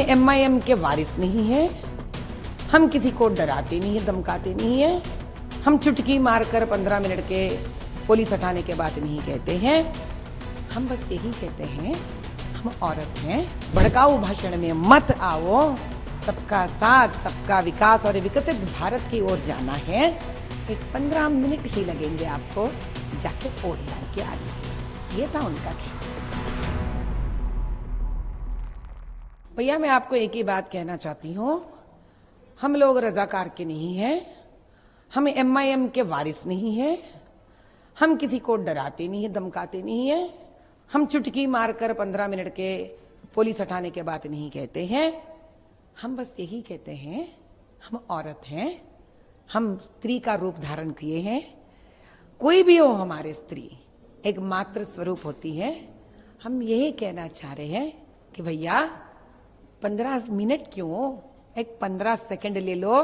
MIM के वारिस नहीं है। हम किसी को डराते नहीं है, धमकाते नहीं है। हम चुटकी मारकर 15 मिनट के पुलिस हटाने के बाद नहीं कहते हैं। हम बस यही कहते हैं, हम औरत हैं, भड़काऊ भाषण में मत आओ। सबका साथ, सबका विकास और विकसित भारत की ओर जाना है। एक 15 मिनट ही लगेंगे आपको जाके वोट डाल के आने। ये था उनका कहना। भैया मैं आपको एक ही बात कहना चाहती हूँ, हम लोग रजाकार के नहीं हैं, हम MIM के वारिस नहीं हैं, हम किसी को डराते नहीं है, धमकाते नहीं है। हम चुटकी मारकर 15 मिनट के पुलिस हटाने के बाद नहीं कहते हैं। हम बस यही कहते हैं, हम औरत हैं, हम स्त्री का रूप धारण किए हैं। कोई भी हो हमारे स्त्री एक मात्र स्वरूप होती है। हम यही कहना चाह रहे हैं कि भैया 15 मिनट क्यों, एक 15 सेकंड ले लो,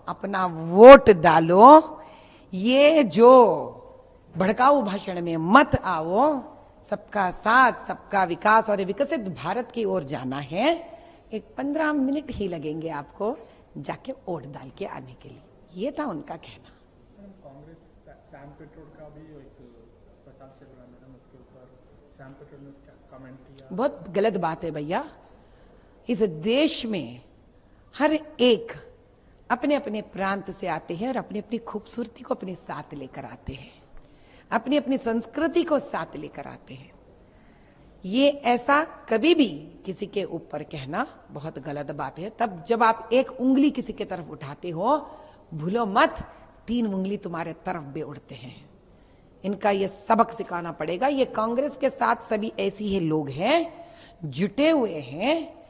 अपना वोट डालो। ये जो भड़काऊ भाषण में मत आओ। सबका साथ, सबका विकास और विकसित भारत की ओर जाना है। एक 15 मिनट ही लगेंगे आपको जाके वोट डाल के आने के लिए। ये था उनका कहना। कांग्रेस सैम पेट्रोल का भी एक प्रचार चल रहा है मैडम, उसके ऊपर सैम पेट्रोल ने उसका कमेंट किया। बहुत गलत बात है भैया। इस देश में हर एक अपने अपने प्रांत से आते हैं और अपनी अपनी खूबसूरती को अपने साथ लेकर आते हैं, अपनी अपनी संस्कृति को साथ लेकर आते हैं। ये ऐसा कभी भी किसी के ऊपर कहना बहुत गलत बात है। तब जब आप एक उंगली किसी की तरफ उठाते हो, भूलो मत 3 उंगली तुम्हारे तरफ भी उड़ते हैं। इनका ये सबक सिखाना पड़ेगा। ये कांग्रेस के साथ सभी ऐसे ही लोग हैं, जुटे हुए हैं,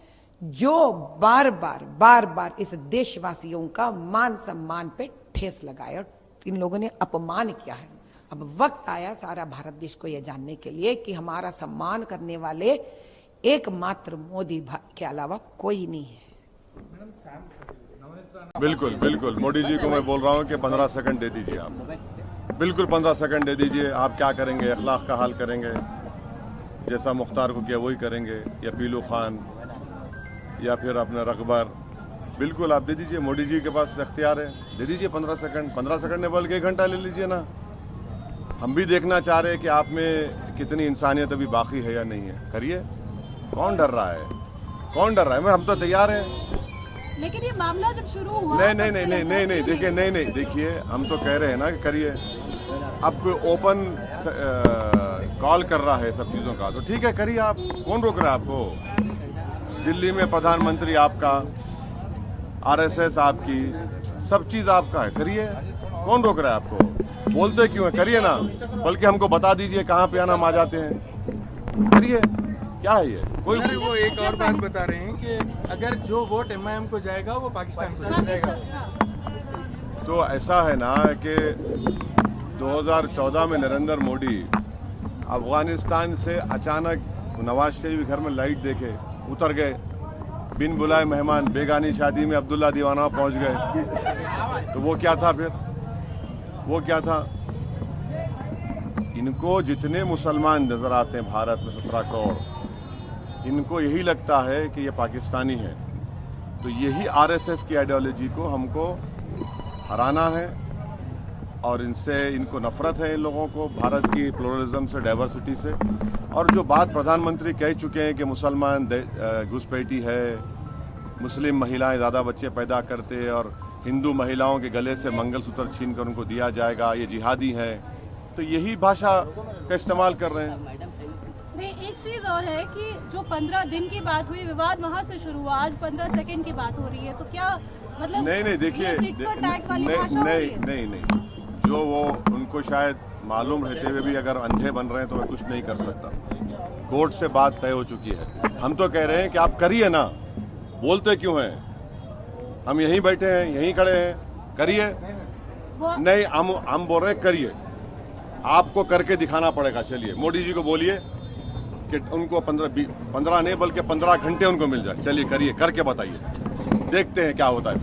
जो बार बार इस देशवासियों का मान सम्मान पे ठेस लगाया और इन लोगों ने अपमान किया है। अब वक्त आया सारा भारत देश को यह जानने के लिए कि हमारा सम्मान करने वाले एकमात्र मोदी के अलावा कोई नहीं है। बिल्कुल बिल्कुल मोदी जी को मैं बोल रहा हूं कि 15 सेकंड दे दीजिए आप, बिल्कुल 15 सेकंड दे दीजिए। आप क्या करेंगे, अखलाक का हाल करेंगे, जैसा मुख्तार को किया वही करेंगे, या पीलू खान या फिर अपने रकबर। बिल्कुल आप दे दीजिए, मोदी जी के पास इख्तियार है, दे दीजिए 15 सेकंड। 15 सेकंड ने बल्कि 1 घंटा ले लीजिए ना। हम भी देखना चाह रहे हैं कि आप में कितनी इंसानियत अभी बाकी है या नहीं है। करिए, कौन डर रहा है, कौन डर रहा है? हम तो तैयार हैं। लेकिन ये मामला जब शुरू हुआ नहीं देखिए, नहीं देखिए, हम तो कह रहे हैं ना कि करिए। अब कोई ओपन कॉल कर रहा है सब चीजों का, तो ठीक है करिए आप, कौन रोक रहा है आपको? दिल्ली में प्रधानमंत्री आपका, RSS आपकी, सब चीज आपका है, करिए, कौन रोक रहा है आपको? बोलते क्यों है? करिए ना, बल्कि हमको बता दीजिए कहां पे आना, हम आ जाते हैं। करिए, क्या है ये? कोई वो एक और बात बता रहे हैं कि अगर जो वोट MIM को जाएगा वो पाकिस्तान को जाएगा। तो ऐसा है ना कि 2014 में नरेंद्र मोदी अफगानिस्तान से अचानक नवाज शरीफ के घर में लाइट देखे उतर गए, बिन बुलाए मेहमान, बेगानी शादी में अब्दुल्ला दीवाना पहुंच गए। तो वो क्या था फिर? वो क्या था? इनको जितने मुसलमान नजर आते हैं भारत में 17 करोड़, इनको यही लगता है कि ये पाकिस्तानी है। तो यही RSS की आइडियोलॉजी को हमको हराना है और इनसे इनको नफरत है, इन लोगों को भारत की प्लुरलिज्म से, डाइवर्सिटी से। और जो बात प्रधानमंत्री कह चुके हैं कि मुसलमान घुसपैठी है, मुस्लिम महिलाएं ज्यादा बच्चे पैदा करते हैं और हिंदू महिलाओं के गले से मंगलसूत्र छीनकर उनको दिया जाएगा, ये जिहादी है, तो यही भाषा का इस्तेमाल कर रहे हैं। नहीं, एक चीज और है कि जो 15 दिन की बात हुई, विवाद वहां से शुरू हुआ, आज 15 सेकंड की बात हो रही है, तो क्या मतलब? नहीं देखिए, नहीं, जो वो उनको शायद मालूम रहते हुए भी अगर अंधे बन रहे हैं तो मैं कुछ नहीं कर सकता। कोर्ट से बात तय हो चुकी है। हम तो कह रहे हैं कि आप करिए ना, बोलते क्यों हैं? हम यहीं बैठे हैं, यहीं खड़े हैं, करिए। नहीं, हम बोल रहे हैं करिए, आपको करके दिखाना पड़ेगा। चलिए मोदी जी को बोलिए कि उनको 15 नहीं बल्कि 15 घंटे उनको मिल जाए। चलिए करिए, करके बताइए, देखते हैं क्या होता है।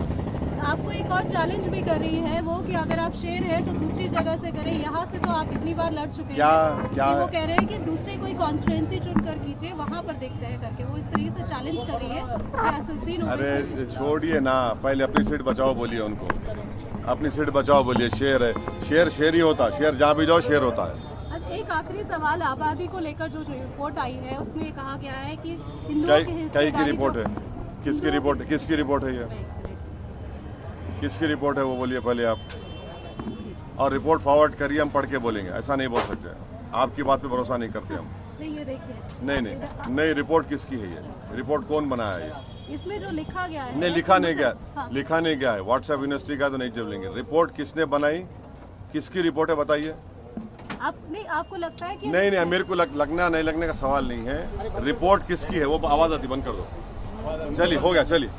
आपको एक और चैलेंज भी कर रही है वो कि अगर आप शेर है तो दूसरी जगह से करें, यहाँ से तो आप इतनी बार लड़ चुके क्या हैं क्या कि वो कह रहे हैं कि दूसरे कोई कॉन्स्टिट्यूएंसी चुनकर कीजिए, वहां पर देखते हैं करके वो इस तरीके से चैलेंज कर रही है रियासुद्दीन अरे ओवैसी। छोड़िए ना, पहले अपनी सीट बचाओ बोलिए उनको, अपनी सीट बचाओ बोलिए। शेर है, शेर शेर ही होता है, शेर जहाँ भी जाओ शेर होता है। एक आखिरी सवाल, आबादी को लेकर जो रिपोर्ट आई है उसमें कहा गया है कि हिंदुओं की कई की रिपोर्ट है? किसकी रिपोर्ट है ये? किसकी रिपोर्ट है वो बोलिए पहले आप, और रिपोर्ट फॉरवर्ड करिए, हम पढ़ के बोलेंगे। ऐसा नहीं बोल सकते, आपकी बात पे भरोसा नहीं करते हम। नहीं, ये देखिए नहीं, रिपोर्ट किसकी है ये? रिपोर्ट कौन बनाया है ये? इसमें जो लिखा गया है नहीं, लिखा नहीं गया, हाँ। लिखा नहीं गया है। व्हाट्सएप यूनिवर्सिटी का तो नहीं चलेंगे। रिपोर्ट किसने बनाई, किसकी रिपोर्ट है बताइए। आपको लगता है कि नहीं, मेरे को लगना नहीं लगने का सवाल नहीं है। रिपोर्ट किसकी है वो आवाज आती बंद कर दो। चलिए, हो गया, चलिए।